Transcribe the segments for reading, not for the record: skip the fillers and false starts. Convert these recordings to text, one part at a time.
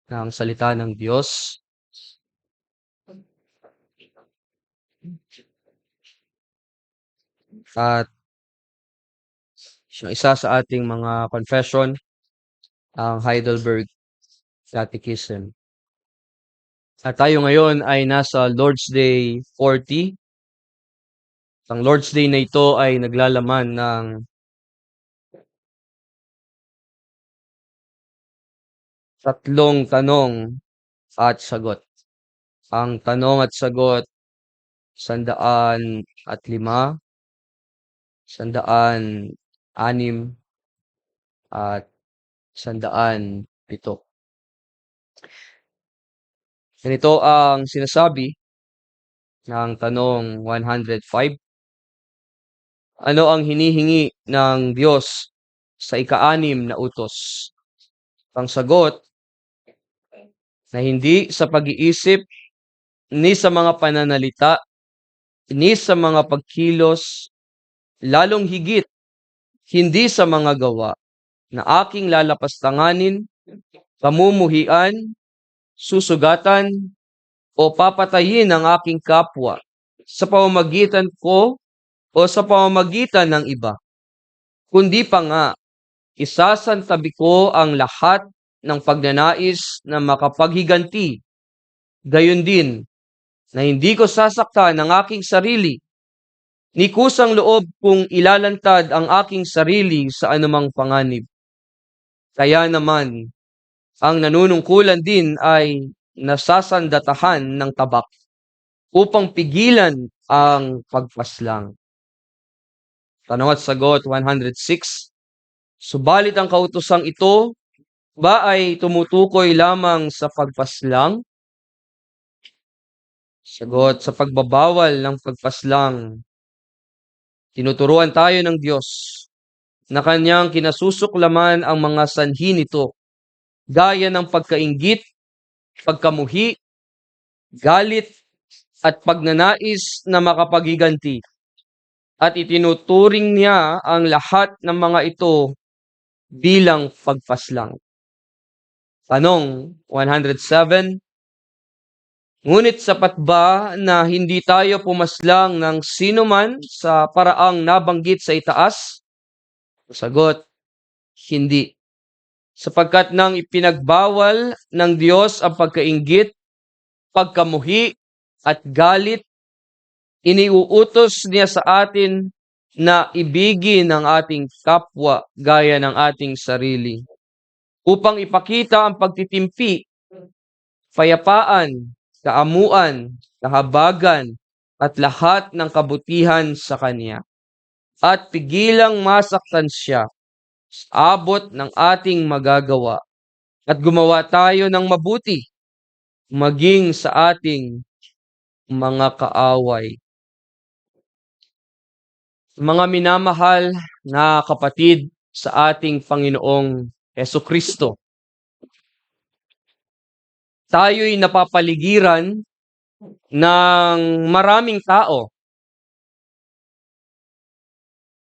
ng salita ng Diyos. At isa sa ating mga confession, ang Heidelberg Catechism. At tayo ngayon ay nasa Lord's Day 40. Ang Lord's Day na ito ay naglalaman ng tatlong tanong at sagot. Ang tanong at sagot, 105, 106, at 107. Ganito ang sinasabi ng tanong 105. Ano ang hinihingi ng Diyos sa ika-6 na utos? Ang sagot, na hindi sa pag-iisip, ni sa mga pananalita, ni sa mga pagkilos, lalong higit, hindi sa mga gawa, na aking lalapastanganin, pamumuhian, susugatan, o papatayin ang aking kapwa sa pamamagitan ko o sa pamamagitan ng iba. Kundi pa nga, isasantabi ko ang lahat ng pagnanais na makapaghiganti. Gayon din, na hindi ko sasaktan ang aking sarili, ni kusang loob kung ilalantad ang aking sarili sa anumang panganib. Kaya naman, ang nanunungkulan din ay nasasandatahan ng tabak upang pigilan ang pagpaslang. Tanong at sagot 106. Subalit ang kautosang ito ba ay tumutukoy lamang sa pagpaslang? Sagot, sa pagbabawal ng pagpaslang, tinuturuan tayo ng Diyos na kanyang kinasusuklaman ang mga sanhi nito, gaya ng pagkainggit, pagkamuhi, galit, at pagnanais na makapaghiganti. At itinuturing niya ang lahat ng mga ito bilang pagpaslang. Tanong 107. Ngunit sapat ba na hindi tayo pumaslang ng sinuman sa paraang nabanggit sa itaas? Sagot, hindi. Sapagkat nang ipinagbawal ng Diyos ang pagkainggit, pagkamuhi, at galit, iniuutos niya sa atin na ibigin ang ating kapwa gaya ng ating sarili, upang ipakita ang pagtitimpi, payapaan, kaamuan, kahabagan, at lahat ng kabutihan sa Kanya, at pigilang masaktan siya sa abot ng ating magagawa, at gumawa tayo ng mabuti, maging sa ating mga kaaway. Mga minamahal na kapatid sa ating Panginoong Hesukristo, tayo'y napapaligiran ng maraming tao,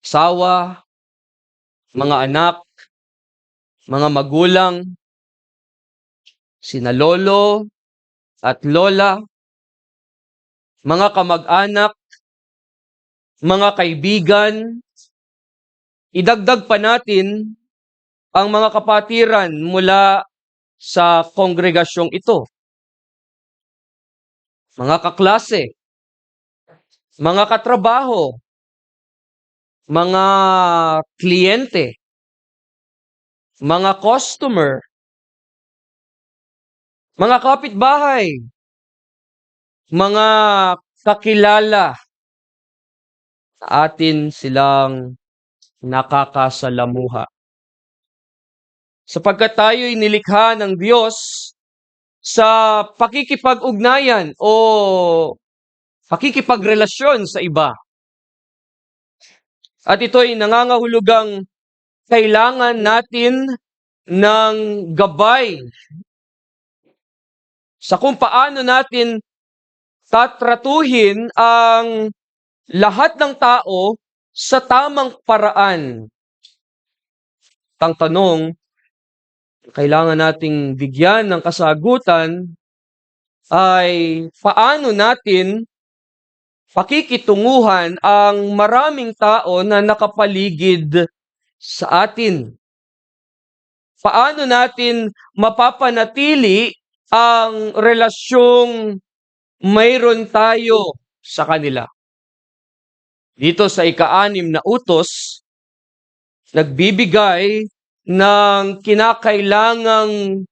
asawa, mga anak, mga magulang, sina lolo at lola, mga kamag-anak, mga kaibigan. Idagdag pa natin ang mga kapatiran mula sa kongregasyong ito, mga kaklase, mga katrabaho, mga kliyente, mga customer, mga kapitbahay, mga kakilala. Sa atin silang nakakasalamuha. Sapagkat tayo'y nilikha ng Diyos sa pakikipag-ugnayan o pakikipagrelasyon sa iba. At ito'y nangangahulugang kailangan natin ng gabay sa kung paano natin tatratuhin ang lahat ng tao sa tamang paraan. Ang tanong, kailangan nating bigyan ng kasagutan ay paano natin pakikitunguhan ang maraming tao na nakapaligid sa atin. Paano natin mapapanatili ang relasyong mayroon tayo sa kanila. Dito sa ika-6 na utos, nagbibigay ng kinakailangang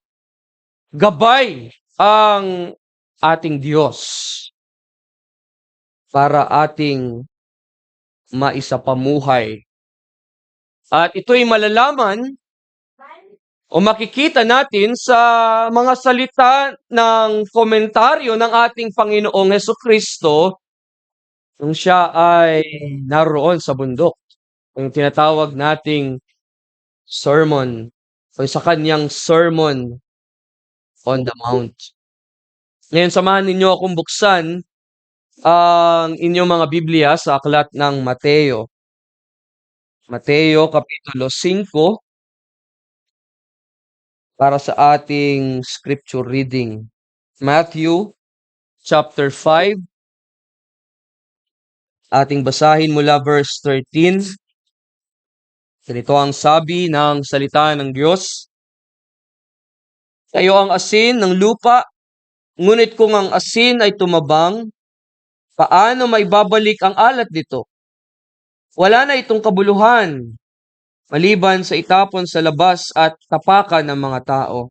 gabay ang ating Diyos para ating maisapamuhay. At ito'y malalaman o makikita natin sa mga salita ng komentaryo ng ating Panginoong Hesukristo nung siya ay naroon sa bundok. Yung tinatawag nating sermon o sa kanyang Sermon on the Mount. Ngayon, samahan ninyo akong buksan ang inyong mga Biblia sa aklat ng Mateo. Mateo Kapitulo 5 para sa ating scripture reading. Matthew chapter 5, ating basahin mula verse 13. Ganito ang sabi ng salita ng Diyos. Kayo ang asin ng lupa, ngunit kung ang asin ay tumabang, paano maibabalik ang alat nito? Wala na itong kabuluhan, maliban sa itapon sa labas at tapakan ng mga tao.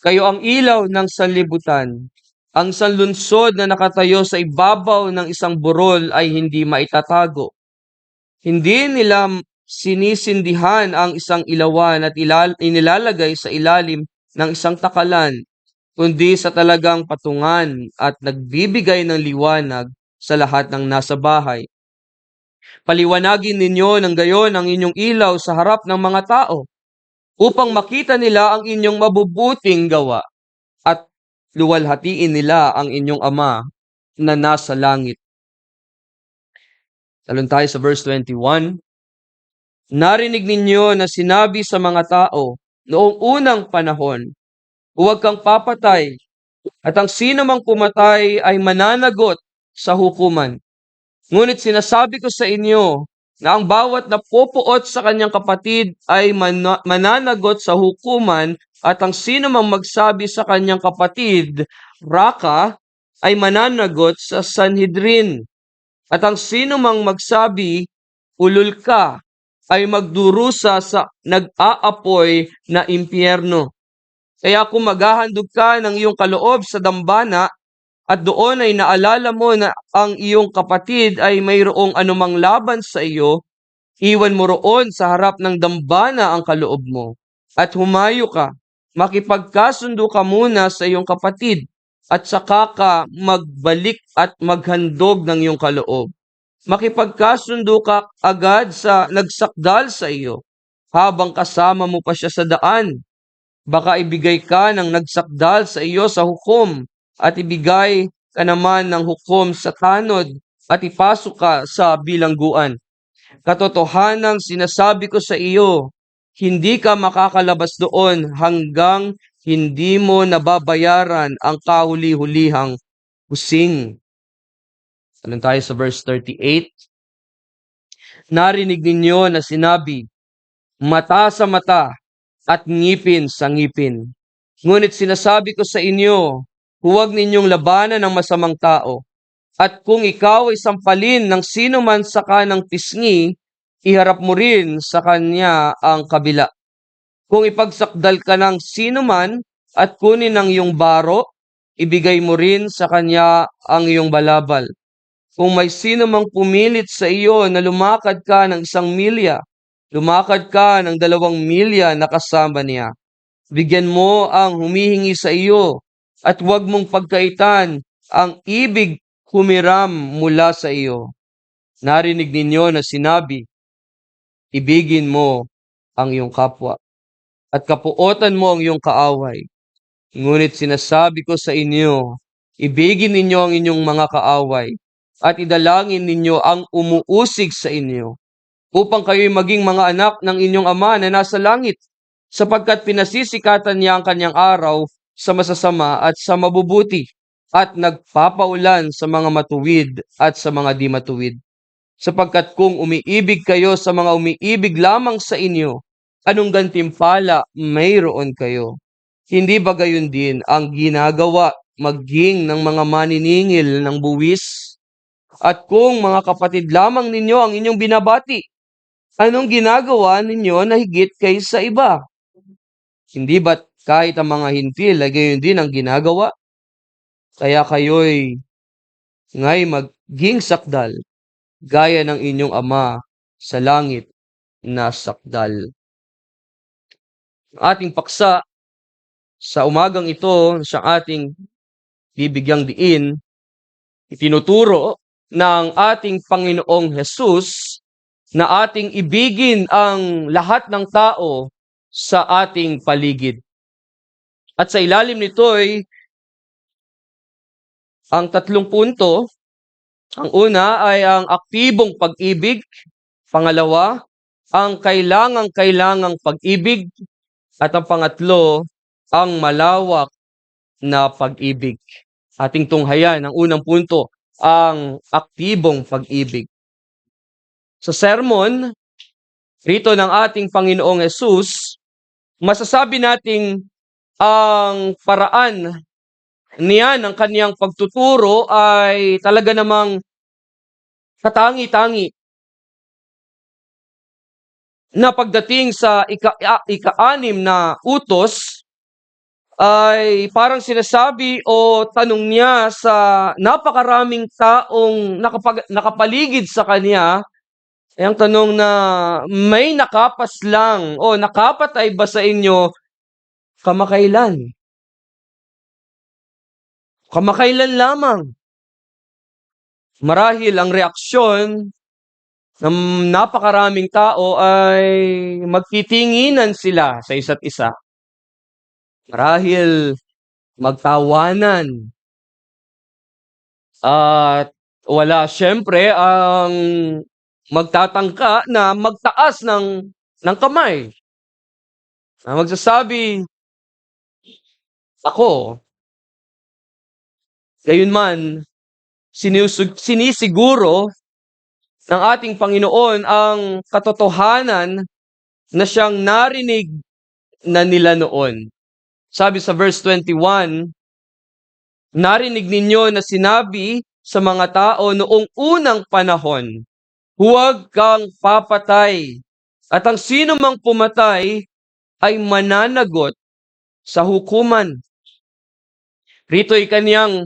Kayo ang ilaw ng sanlibutan. Ang sanlunsod na nakatayo sa ibabaw ng isang burol ay hindi maitatago. Hindi nila sinisindihan ang isang ilawan at inilalagay sa ilalim ng isang takalan, kundi sa talagang patungan at nagbibigay ng liwanag sa lahat ng nasa bahay. Paliwanagin ninyo ng gayon ang inyong ilaw sa harap ng mga tao, upang makita nila ang inyong mabubuting gawa at luwalhatiin nila ang inyong Ama na nasa langit. Talon tayo sa verse 21. Narinig ninyo na sinabi sa mga tao noong unang panahon, huwag kang papatay, at ang sino mang pumatay ay mananagot sa hukuman. Ngunit sinasabi ko sa inyo na ang bawat napupuot sa kanyang kapatid ay mananagot sa hukuman, at ang sino mang magsabi sa kanyang kapatid, Raka, ay mananagot sa Sanhedrin. At ang sino mang magsabi, ulul ka, ay magdurusa sa nag-aapoy na impyerno. Kaya kung maghahandog ka ng iyong kaloob sa dambana, at doon ay naalala mo na ang iyong kapatid ay mayroong anumang laban sa iyo, iwan mo roon sa harap ng dambana ang kaloob mo, at humayo ka, makipagkasundo ka muna sa iyong kapatid, at saka ka magbalik at maghandog ng iyong kaloob. Makipagkasundo ka agad sa nagsakdal sa iyo, habang kasama mo pa siya sa daan. Baka ibigay ka ng nagsakdal sa iyo sa hukom, at ibigay ka naman ng hukom sa tanod, at ipasok ka sa bilangguan. Katotohanang sinasabi ko sa iyo, hindi ka makakalabas doon hanggang hindi mo nababayaran ang kahuli-hulihang kusing. Tanong tayo sa verse 38. Narinig ninyo na sinabi, mata sa mata at ngipin sa ngipin. Ngunit sinasabi ko sa inyo, huwag ninyong labanan ng masamang tao. At kung ikaw ay sampalin ng sino man sa kanang pisngi, iharap mo rin sa kanya ang kabila. Kung ipagsakdal ka ng sino man at kunin ang iyong baro, ibigay mo rin sa kanya ang iyong balabal. Kung may sino mang pumilit sa iyo na lumakad ka ng 1 milya, lumakad ka ng 2 milya na kasama niya. Bigyan mo ang humihingi sa iyo, at huwag mong pagkaitan ang ibig humiram mula sa iyo. Narinig ninyo na sinabi, ibigin mo ang iyong kapwa, at kapuotan mo ang iyong kaaway. Ngunit sinasabi ko sa inyo, ibigin ninyo ang inyong mga kaaway, at idalangin ninyo ang umuusig sa inyo, upang kayo'y maging mga anak ng inyong Ama na nasa langit. sapagkat pinasisikatan niya ang kanyang araw sa masasama at sa mabubuti, at nagpapaulan sa mga matuwid at sa mga di matuwid. Sapagkat kung umiibig kayo sa mga umiibig lamang sa inyo, anong gantimpala mayroon kayo? Hindi ba gayon din ang ginagawa maging ng mga maniningil ng buwis? At kung mga kapatid lamang ninyo ang inyong binabati, anong ginagawa ninyo na higit kaysa iba? Hindi ba't kahit ang mga hintil ay gayon din ang ginagawa? Kaya kayo'y nga'y maging sakdal, gaya ng inyong Ama sa langit na sakdal. Ang ating paksa sa umagang ito, siyang ating bibigyang diin, itinuturo ng ating Panginoong Hesus na ating ibigin ang lahat ng tao sa ating paligid. At sa ilalim nito'y ang 3 punto. Ang una ay ang aktibong pag-ibig. Pangalawa, ang kailangang pag-ibig. At ang pangatlo, ang malawak na pag-ibig. Ating tunghayan, ang unang punto, ang aktibong pag-ibig. Sa sermon, rito ng ating Panginoong Hesus, masasabi nating ang paraan niya ng kaniyang pagtuturo ay talaga namang katangi-tangi na pagdating sa ika-6 na utos ay parang sinasabi o tanong niya sa napakaraming taong nakapaligid sa kanya, ay ang tanong na may nakapas lang o nakapatay ba sa inyo kamakailan? Kamakailan lamang. Marahil ang reaksyon ng napakaraming tao ay magtitinginan sila sa isa't isa. Marahil magtawanan. At wala siyempre ang magtatangka na magtaas ng kamay. Na magsasabi, ako, gayunman, sinisiguro ng ating Panginoon ang katotohanan na siyang narinig na nila noon. Sabi sa verse 21, narinig ninyo na sinabi sa mga tao noong unang panahon, huwag kang papatay, at ang sino mang pumatay ay mananagot sa hukuman. Rito'y kaniyang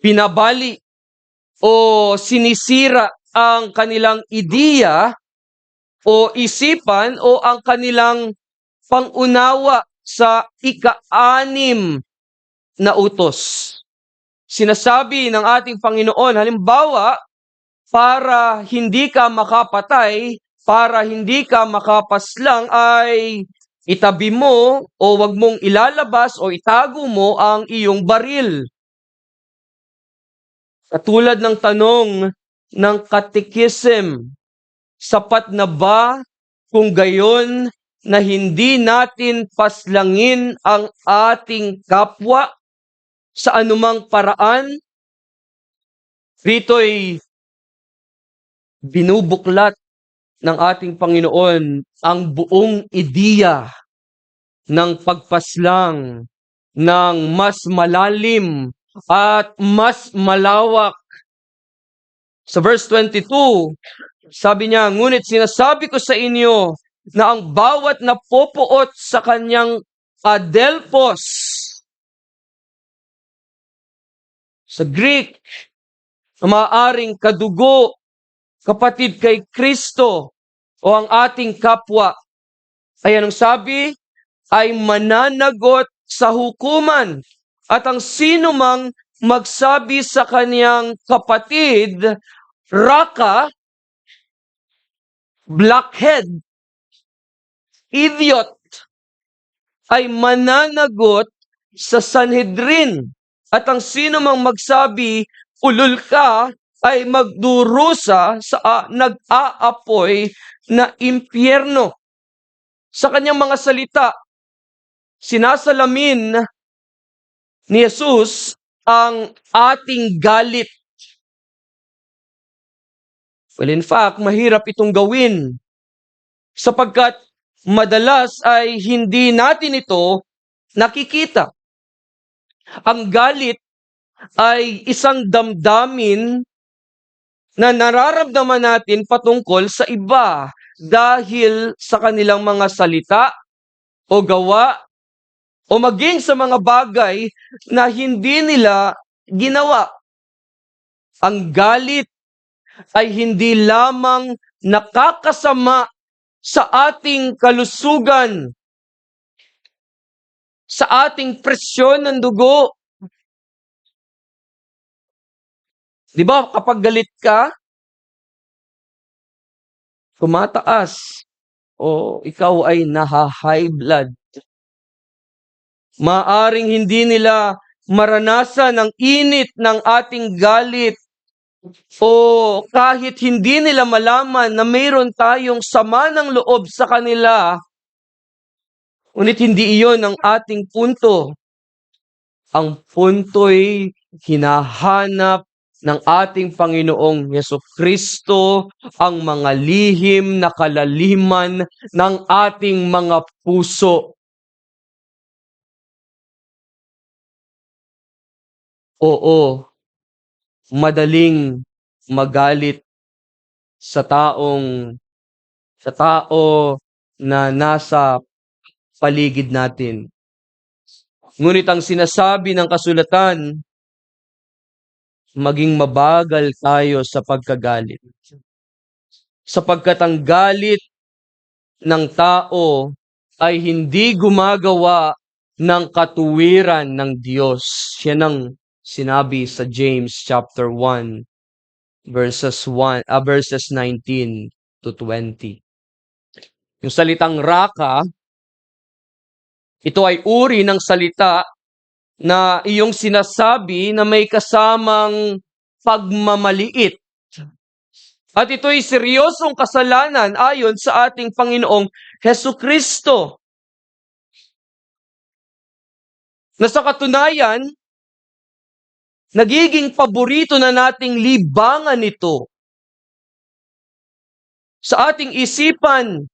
pinabali o sinisira ang kanilang ideya o isipan o ang kanilang pangunawa sa ika-6 na utos. Sinasabi ng ating Panginoon, halimbawa, para hindi ka makapatay, para hindi ka makapaslang ay itabi mo o wag mong ilalabas o itago mo ang iyong baril. Katulad ng tanong ng Catechism, sapat na ba kung gayon na hindi natin paslangin ang ating kapwa sa anumang paraan? Rito'y binubuklat ng ating Panginoon ang buong ideya ng pagpaslang ng mas malalim at mas malawak. Sa verse 22, sabi niya, ngunit sinasabi ko sa inyo na ang bawat napopuot sa kanyang adelphos, sa Greek, na maaaring kadugo, kapatid kay Kristo, o ang ating kapwa, ay anong sabi? Ay mananagot sa hukuman. At ang sino mang magsabi sa kaniyang kapatid, raka, blockhead, idiot, ay mananagot sa Sanhedrin. At ang sino mang magsabi, ulol ka, ay magdurusa sa nag-aapoy na impyerno. Sa kanyang mga salita, sinasalamin ni Jesus ang ating galit. Well, in fact, mahirap itong gawin sapagkat madalas ay hindi natin ito nakikita. Ang galit ay isang damdamin na nararamdaman natin patungkol sa iba dahil sa kanilang mga salita o gawa o maging sa mga bagay na hindi nila ginawa. Ang galit ay hindi lamang nakakasama sa ating kalusugan, sa ating presyon ng dugo. Di ba kapag galit ka, tumataas o ikaw ay naha-high blood. Maaring hindi nila maranasan ang init ng ating galit o kahit hindi nila malaman na mayroon tayong sama ng loob sa kanila, ngunit hindi iyon ang ating punto. Ang punto'y hinahanap ng ating Panginoong Yesukristo ang mga lihim na kalaliman ng ating mga puso. Oo, madaling magalit sa tao na nasa paligid natin. Ngunit ang sinasabi ng kasulatan, maging mabagal tayo sa pagkagalit. Sapagkat ang galit ng tao ay hindi gumagawa ng katuwiran ng Diyos. Yan ang sinabi sa James chapter 1 verses 19 to 20. Yung salitang raka, ito ay uri ng salita na iyong sinasabi na may kasamang pagmamaliit. At ito'y seryosong kasalanan ayon sa ating Panginoong Hesukristo. Na sa katunayan, nagiging paborito na nating libangan ito. Sa ating isipan,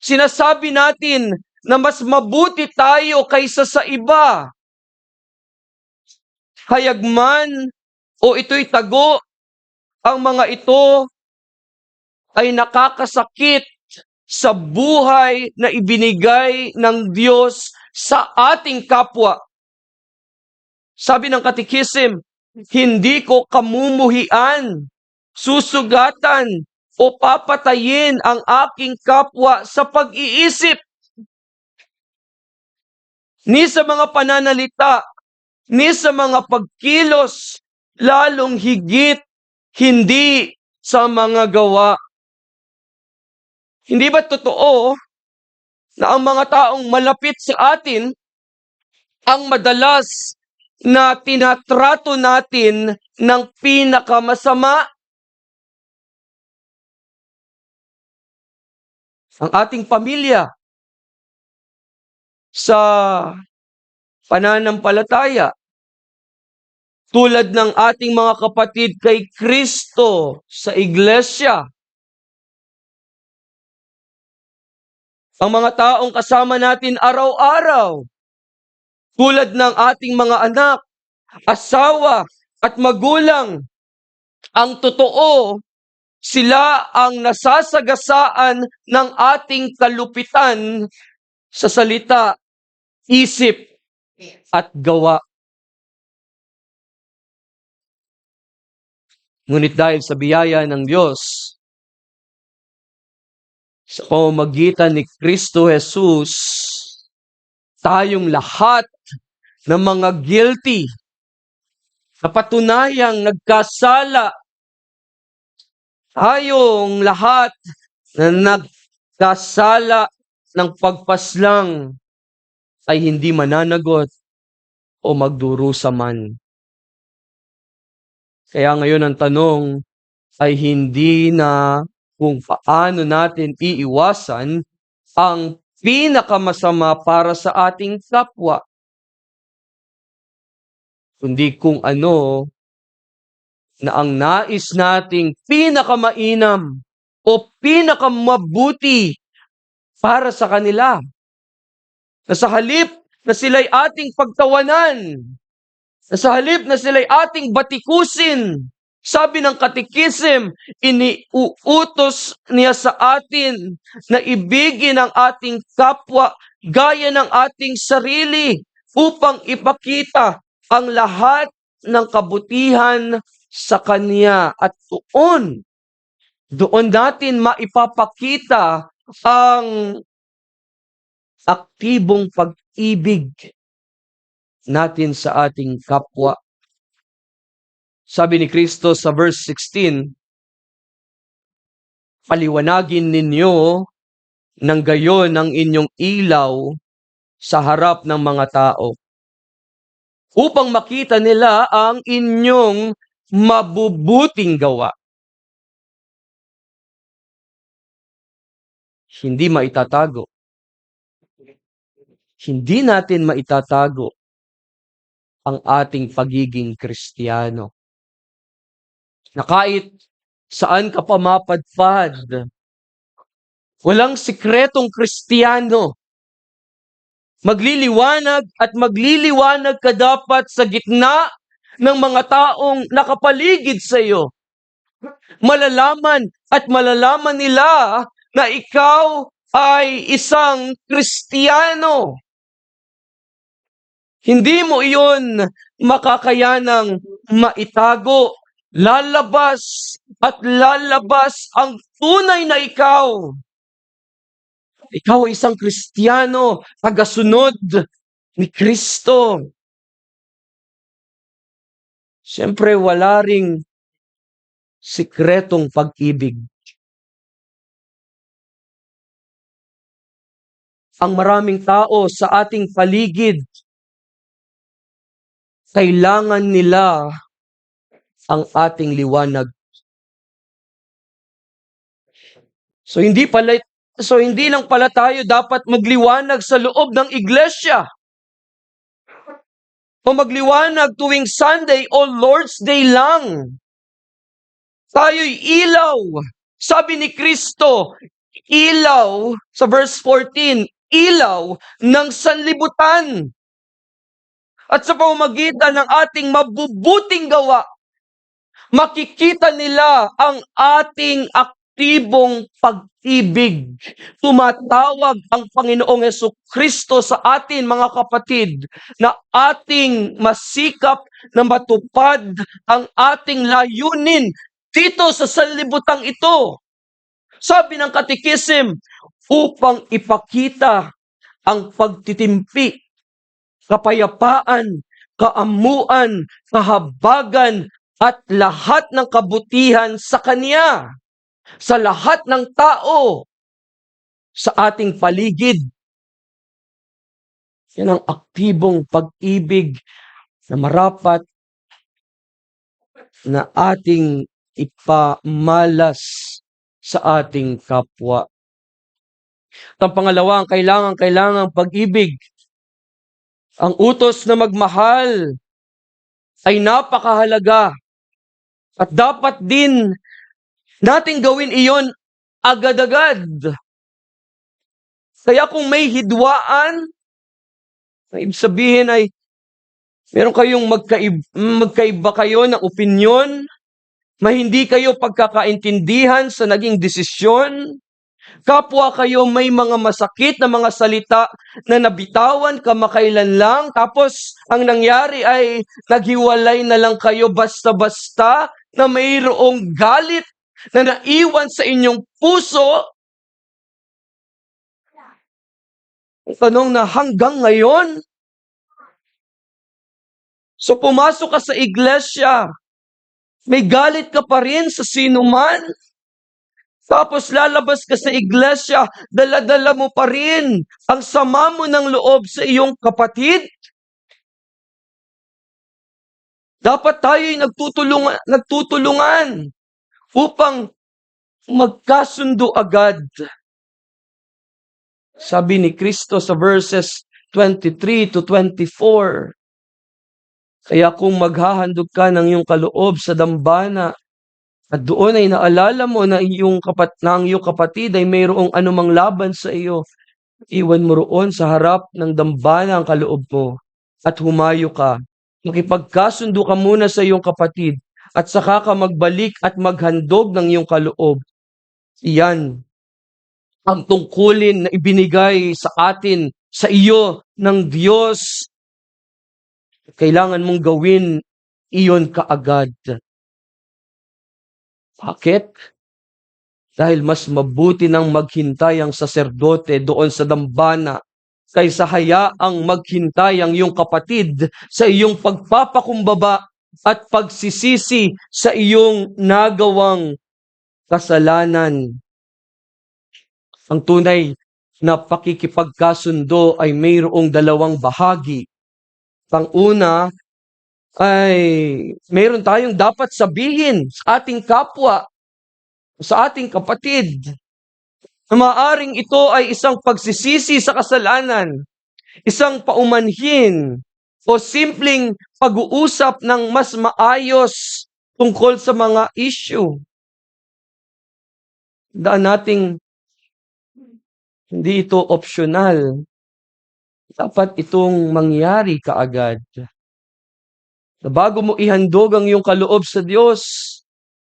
sinasabi natin na mas mabuti tayo kaysa sa iba. Hayagman o ito'y tago, ang mga ito ay nakakasakit sa buhay na ibinigay ng Diyos sa ating kapwa. Sabi ng Katekism, hindi ko kamumuhian, susugatan, o papatayin ang aking kapwa sa pag-iisip, ni sa mga pananalita, ni sa mga pagkilos, lalong higit hindi sa mga gawa. Hindi ba totoo na ang mga taong malapit sa atin ang madalas na tinatrato natin ng pinakamasama? Ang ating pamilya sa pananampalataya, tulad ng ating mga kapatid kay Kristo sa iglesia, ang mga taong kasama natin araw-araw, tulad ng ating mga anak, asawa, at magulang. Ang totoo, sila ang nasasagasaan ng ating kalupitan sa salita, isip, at gawa. Ngunit dahil sa biyaya ng Diyos, sa pamamagitan ni Kristo Jesus, tayong lahat ng mga guilty, na patunayang nagkasala, tayong lahat na nagkasala ng pagpaslang ay hindi mananagot o magdurusa man. Kaya ngayon ang tanong ay hindi na kung paano natin iiwasan ang pinakamasama para sa ating kapwa, kundi kung ano na ang nais nating pinakamainam o pinakamabuti para sa kanila. Na sa halip na sila'y ating pagtawanan, na sa halip na sila'y ating batikusin, sabi ng Katikisim, iniuutos niya sa atin na ibigin ang ating kapwa gaya ng ating sarili upang ipakita ang lahat ng kabutihan sa Kanya. At doon natin maipapakita ang aktibong pag-ibig natin sa ating kapwa. Sabi ni Kristo sa verse 16, paliwanagin ninyo ng gayon ang inyong ilaw sa harap ng mga tao, upang makita nila ang inyong mabubuting gawa. Hindi maitatago. Hindi natin maitatago ang ating pagiging Kristiyano. Na kahit saan ka pa mapadpad, walang sikretong Kristiyano. Magliliwanag at magliliwanag ka dapat sa gitna ng mga taong nakapaligid sa iyo. Malalaman at malalaman nila na ikaw ay isang Kristiyano. Hindi mo iyon makakayanang maitago. Lalabas at lalabas ang tunay na ikaw. Ikaw ay isang Kristiyano, tagasunod ni Kristo. Siyempre, wala ring sikretong pag-ibig. Ang maraming tao sa ating paligid, kailangan nila ang ating liwanag. So hindi lang pala tayo dapat magliwanag sa loob ng iglesia o magliwanag tuwing Sunday o Lord's Day lang. Tayo'y ilaw. Sabi ni Kristo, ilaw, sa verse 14, ilaw ng sanlibutan. At sa pamamagitan ng ating mabubuting gawa, makikita nila ang ating aktibong pag-ibig. Tumatawag ang Panginoong Jesucristo sa atin, mga kapatid, na ating masikap na matupad ang ating layunin dito sa sanlibutang ito. Sabi ng Katikisim, upang ipakita ang pagtitimpi, kapayapaan, kaamuan, kahabagan, at lahat ng kabutihan sa Kanya, sa lahat ng tao, sa ating paligid. Yan ang aktibong pag-ibig na marapat na ating ipamalas sa ating kapwa. At ang pangalawa, ang kailangang pag-ibig. Ang utos na magmahal ay napakahalaga. At dapat din natin gawin iyon agad-agad. Kaya kung may hidwaan, ibig sabihin ay meron kayong magkaiba kayo ng opinyon, hindi kayo pagkakaintindihan sa naging desisyon, kapwa kayo may mga masakit na mga salita na nabitawan kamakailan lang, tapos ang nangyari ay naghiwalay na lang kayo basta-basta na mayroong galit na naiwan sa inyong puso. Ang tanong na hanggang ngayon, so pumasok ka sa iglesia, may galit ka pa rin sa sino man. Tapos lalabas ka sa iglesia, dala-dala mo pa rin ang sama mo ng loob sa iyong kapatid. Dapat tayo'y nagtutulungan upang magkasundo agad. Sabi ni Kristo sa verses 23 to 24, kaya kung maghahandog ka ng iyong kaloob sa dambana at doon ay naalala mo na ang iyong kapatid ay mayroong anumang laban sa iyo, iwan mo roon sa harap ng dambana ang kaloob mo at humayo ka. Makipagkasundo ka muna sa iyong kapatid at saka ka magbalik at maghandog ng iyong kaloob. Iyan ang tungkulin na ibinigay sa atin, sa iyo ng Diyos. Kailangan mong gawin iyon kaagad. Bakit? Dahil mas mabuti nang maghintay ang saserdote doon sa dambana kaysa hayaang maghintay ang iyong kapatid sa iyong pagpapakumbaba at pagsisisi sa iyong nagawang kasalanan. Ang tunay na pakikipagkasundo ay mayroong dalawang bahagi. Pang-una ay mayroon tayong dapat sabihin sa ating kapwa, sa ating kapatid, na maaaring ito ay isang pagsisisi sa kasalanan, isang paumanhin, o simpleng pag-uusap ng mas maayos tungkol sa mga issue. Daan nating hindi ito optional. Dapat itong mangyari kaagad. Na bago mo ihandog ang iyong kaloob sa Diyos,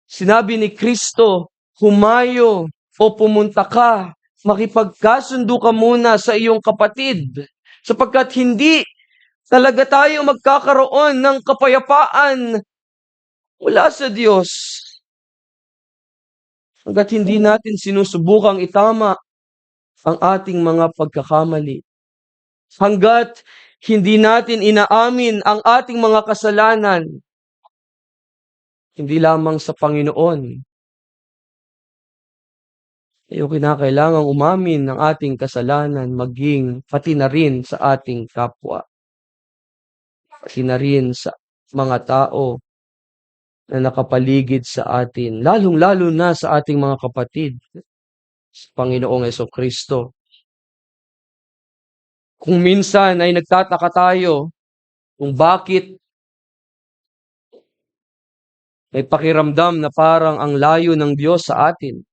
sinabi ni Kristo, humayo o pumunta ka, makipagkasundo ka muna sa iyong kapatid. Sapagkat hindi talaga tayo magkakaroon ng kapayapaan mula sa Diyos. Hanggat hindi natin sinusubukang itama ang ating mga pagkakamali. Hanggat hindi natin inaamin ang ating mga kasalanan, hindi lamang sa Panginoon, ay kinakailangang umamin ng ating kasalanan, maging pati na rin sa ating kapwa. Pati na rin sa mga tao na nakapaligid sa atin, lalong-lalo na sa ating mga kapatid, sa Panginoong Jesucristo. Kung minsan ay nagtataka tayo kung bakit may pakiramdam na parang ang layo ng Diyos sa atin.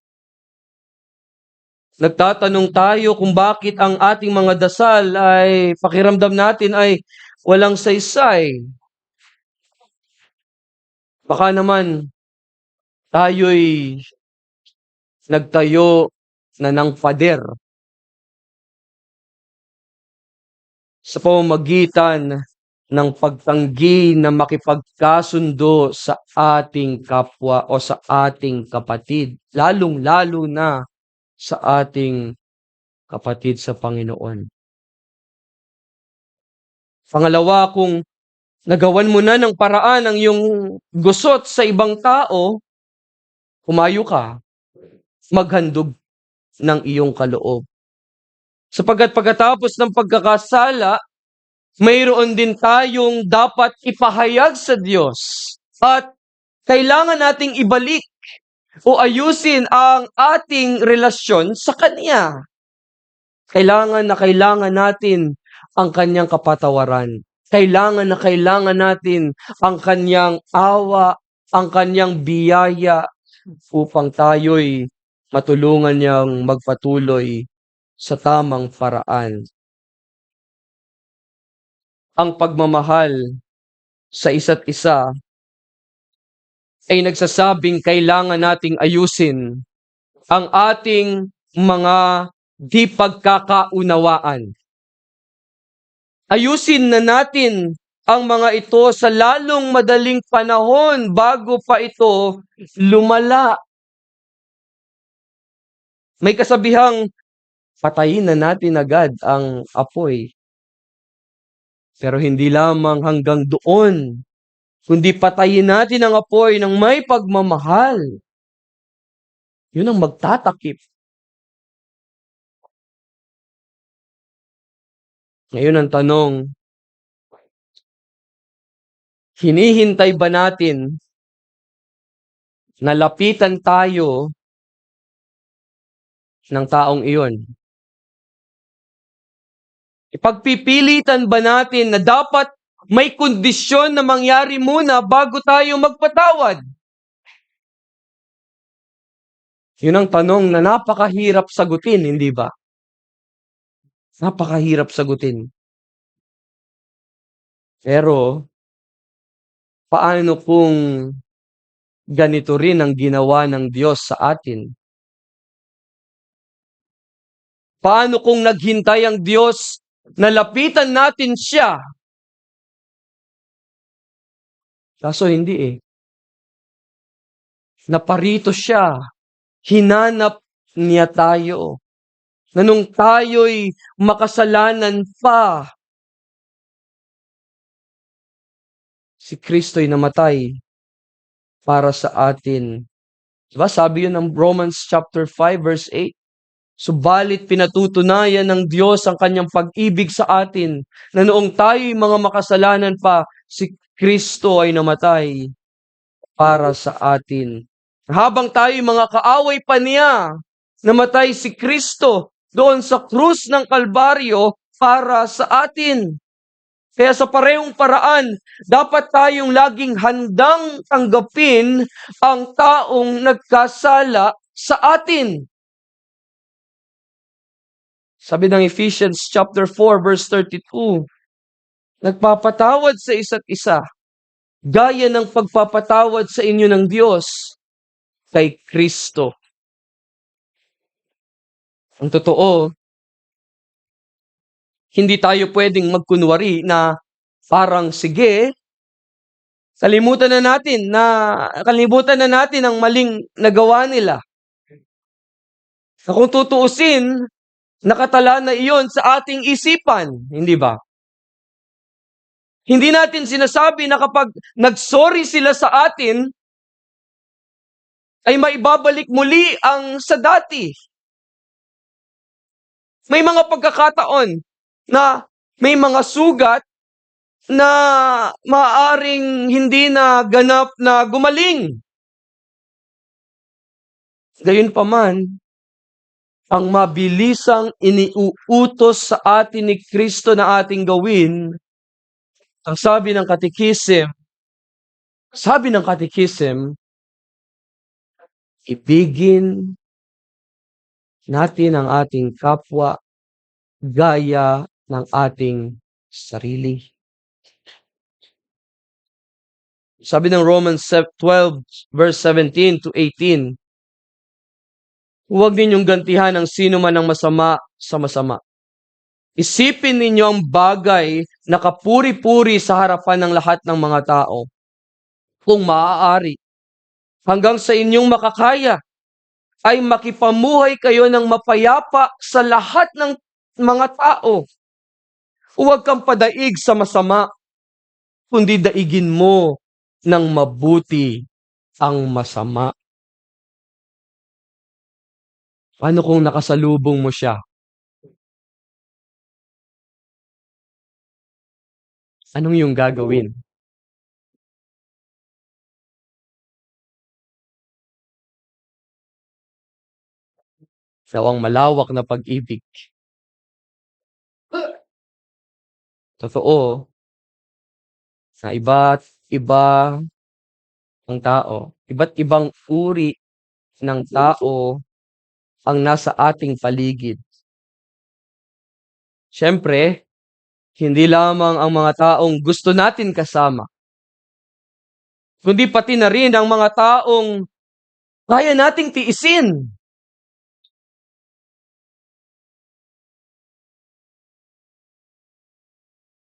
Nagtatanong tayo kung bakit ang ating mga dasal ay pakiramdam natin ay walang saysay. Baka naman tayo'y nagtayo na ng pader sa pamamagitan ng pagtanggi na makipagkasundo sa ating kapwa o sa ating kapatid, lalong-lalo na sa ating kapatid sa Panginoon. Pangalawa, kung nagawan mo na ng paraan ang iyong gusot sa ibang tao, humayo ka, maghandog ng iyong kaloob. Sapagkat pagkatapos ng pagkakasala, mayroon din tayong dapat ipahayag sa Diyos at kailangan nating ibalik o ayusin ang ating relasyon sa Kanya. Kailangan natin ang Kanyang kapatawaran. Kailangan natin ang Kanyang awa, ang Kanyang biyaya upang tayo'y matulungan niyang magpatuloy sa tamang paraan. Ang pagmamahal sa isa't isa ay nagsasabing kailangan nating ayusin ang ating mga di pagkakaunawaan. Ayusin na natin ang mga ito sa lalong madaling panahon bago pa ito lumala. May kasabihang patayin na natin agad ang apoy. Pero hindi lamang hanggang doon, kundi patayin natin ang apoy ng may pagmamahal. Yun ang magtatakip. Ngayon ang tanong, hinihintay ba natin na lapitan tayo ng taong iyon? Ipagpipilitan ba natin na dapat may kondisyon na mangyari muna bago tayo magpatawad? Yun ang tanong na napakahirap sagutin, hindi ba? Napakahirap sagutin. Pero, paano kung ganito rin ang ginawa ng Diyos sa atin? Paano kung naghintay ang Diyos na lapitan natin siya? Kaso hindi eh. Naparito siya. Hinanap niya tayo. Na nung tayo'y makasalanan pa, si Kristo'y namatay para sa atin. Diba? Sabi yun ng Romans chapter 5 verse 8. Subalit pinatutunayan ng Diyos ang kanyang pag-ibig sa atin na noong tayo'y mga makasalanan pa, si Kristo ay namatay para sa atin. Habang tayo'y mga kaaway pa niya, namatay si Kristo doon sa krus ng Kalbaryo para sa atin. Kaya sa parehong paraan, dapat tayong laging handang tanggapin ang taong nagkasala sa atin. Sabi ng Ephesians chapter 4 verse 32, nagpapatawad sa isa't isa, gaya ng pagpapatawad sa inyo ng Diyos kay Kristo. Ang totoo, hindi tayo pwedeng magkunwari na parang sige, kalimutan na natin ang maling nagawa nila. Na kung tutuusin, nakatala na iyon sa ating isipan, hindi ba? Hindi natin sinasabi na kapag nagsorry sila sa atin, ay maibabalik muli ang sa dati. May mga pagkakataon na may mga sugat na maaring hindi na ganap na gumaling. Gayunpaman, ang mabilisang iniuutos sa atin ni Kristo na ating gawin, ang sabi ng Katikisim, ibigin natin ang ating kapwa gaya ng ating sarili. Sabi ng Romans 12 verse 17 to 18, huwag ninyong gantihan ang sino man ng masama sa masama. Isipin ninyo ang bagay na kapuri-puri sa harapan ng lahat ng mga tao. Kung maaari, hanggang sa inyong makakaya, ay makipamuhay kayo ng mapayapa sa lahat ng mga tao. Huwag kang padaig sa masama, kundi daigin mo ng mabuti ang masama. Paano kung nakasalubong mo siya? Anong iyong gagawin? Nawang malawak na pag-ibig. Totoo, na iba't iba ang tao. Iba't ibang uri ng tao ang nasa ating paligid. Siyempre, hindi lamang ang mga taong gusto natin kasama, kundi pati na rin ang mga taong kaya nating tiisin.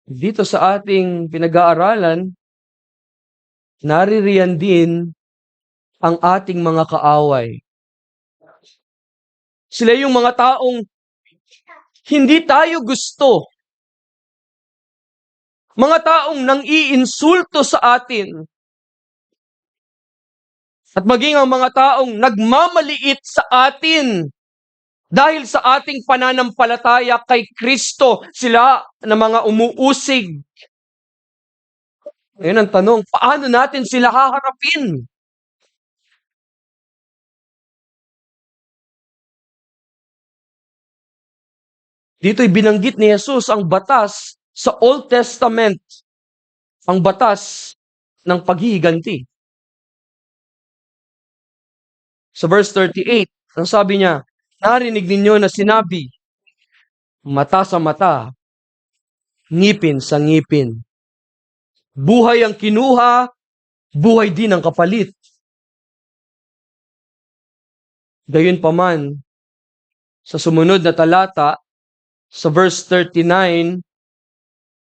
Dito sa ating pinag-aaralan, naririyan din ang ating mga kaaway. Sila yung mga taong hindi tayo gusto. Mga taong nang-iinsulto sa atin. At maging ang mga taong nagmamaliit sa atin dahil sa ating pananampalataya kay Kristo, sila na mga umuusig. Ngayon ang tanong, paano natin sila haharapin? Dito'y binanggit ni Jesus ang batas sa Old Testament, ang batas ng paghihiganti. Sa verse 38, ang sabi niya, narinig ninyo na sinabi, mata sa mata, ngipin sa ngipin. Buhay ang kinuha, buhay din ang kapalit. Gayunpaman, sa sumunod na talata, sa verse 39,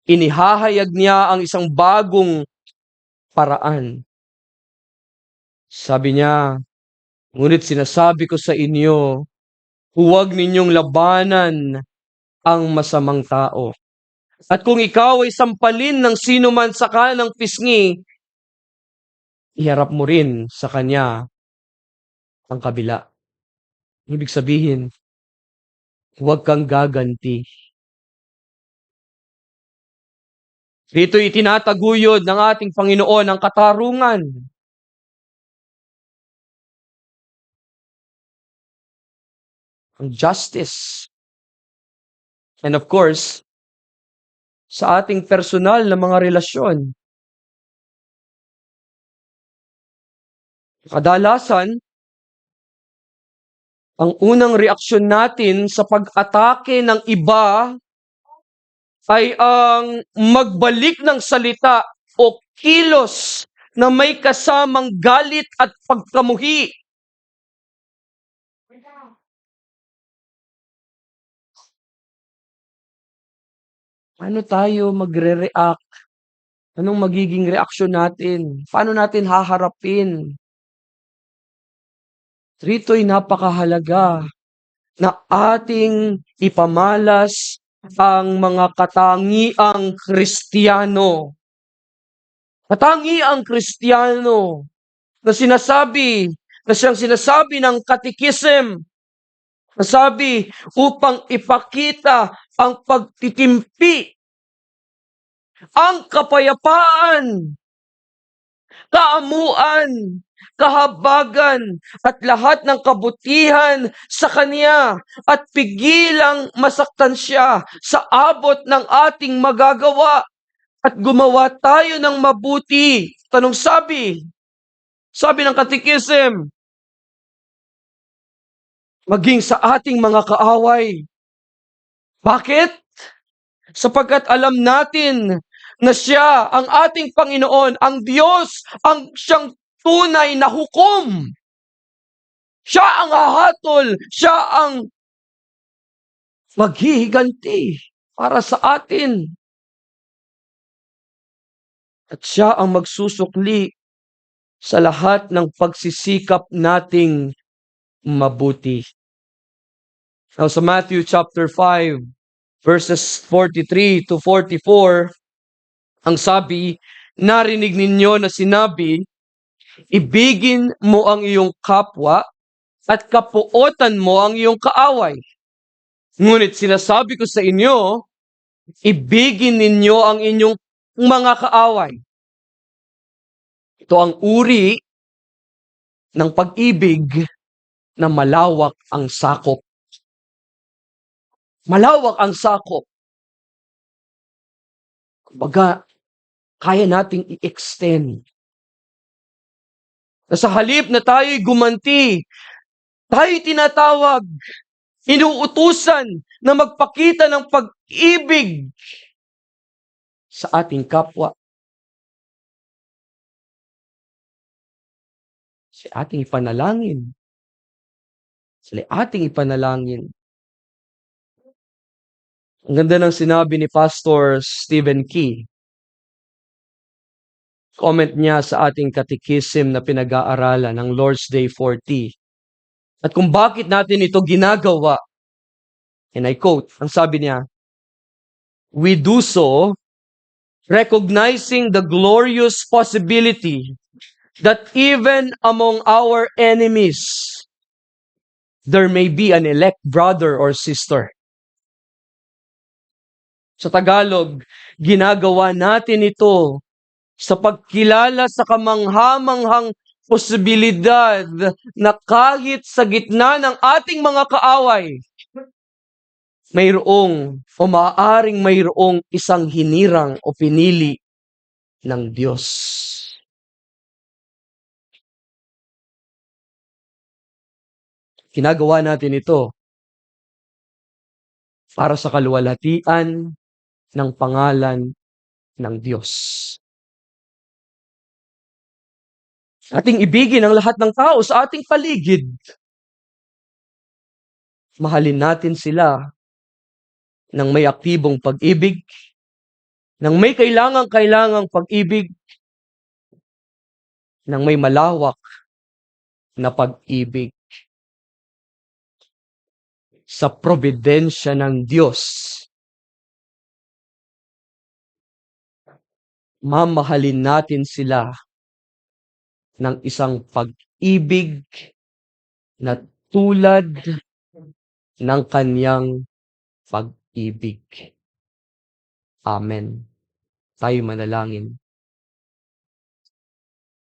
inihahayag niya ang isang bagong paraan. Sabi niya, ngunit sinasabi ko sa inyo, huwag ninyong labanan ang masamang tao. At kung ikaw ay sampalin ng sino man sa kanang pisngi, iharap mo rin sa kanya ang kabila. Ibig sabihin, huwag kang gaganti. Dito itinataguyod ng ating Panginoon ang katarungan. Ang justice. And of course, sa ating personal na mga relasyon. Kadalasan, ang unang reaksyon natin sa pag-atake ng iba ay ang magbalik ng salita o kilos na may kasamang galit at pagkamuhi. Paano tayo magre-react? Anong magiging reaksyon natin? Paano natin haharapin? Rito'y napakahalaga na ating ipamalas ang mga katangiang Kristiyano. Katangiang Kristiyano na siyang sinasabi ng Catechism, nasabi upang ipakita ang pagtitimpi, ang kapayapaan, kaamuan, kahabagan, at lahat ng kabutihan sa Kanya at pigilang masaktan siya sa abot ng ating magagawa at gumawa tayo ng mabuti. Tanong sabi ng Catechism, maging sa ating mga kaaway. Bakit? Sapagkat alam natin na siya, ang ating Panginoon, ang Diyos, ang siyang tunay na hukom. Siya ang hahatol, siya ang maghihiganti para sa atin. At siya ang magsusukli sa lahat ng pagsisikap nating mabuti. Now sa Matthew chapter 5, verses 43 to 44, ang sabi, narinig ninyo na sinabi, ibigin mo ang iyong kapwa at kapuotan mo ang iyong kaaway. Ngunit sinasabi ko sa inyo, ibigin ninyo ang inyong mga kaaway. Ito ang uri ng pag-ibig na malawak ang sakop. Malawak ang sakop. Kumbaga, kaya nating i-extend. Na sa halip na tayo'y gumanti, tayo'y tinatawag, inuutusan na magpakita ng pag-ibig sa ating kapwa. Sa ating ipanalangin. Sa ating ipanalangin. Ang ganda ng sinabi ni Pastor Stephen Key. Comment niya sa ating Catechism na pinag-aaralan ng Lord's Day 40. At kung bakit natin ito ginagawa, and I quote, ang sabi niya, we do so recognizing the glorious possibility that even among our enemies, there may be an elect brother or sister. Sa Tagalog, ginagawa natin ito sa pagkilala sa kamangha-manghang posibilidad na kahit sa gitna ng ating mga kaaway, mayroong o maaaring mayroong isang hinirang o pinili ng Diyos. Ginagawa natin ito para sa kaluwalhatian ng pangalan ng Diyos. Ating ibigin ang lahat ng tao sa ating paligid. Mahalin natin sila ng may aktibong pag-ibig, ng may kailangang pag-ibig, ng may malawak na pag-ibig. Sa probidensya ng Diyos, mamahalin natin sila ng isang pag-ibig na tulad ng kanyang pag-ibig. Amen. Tayo manalangin.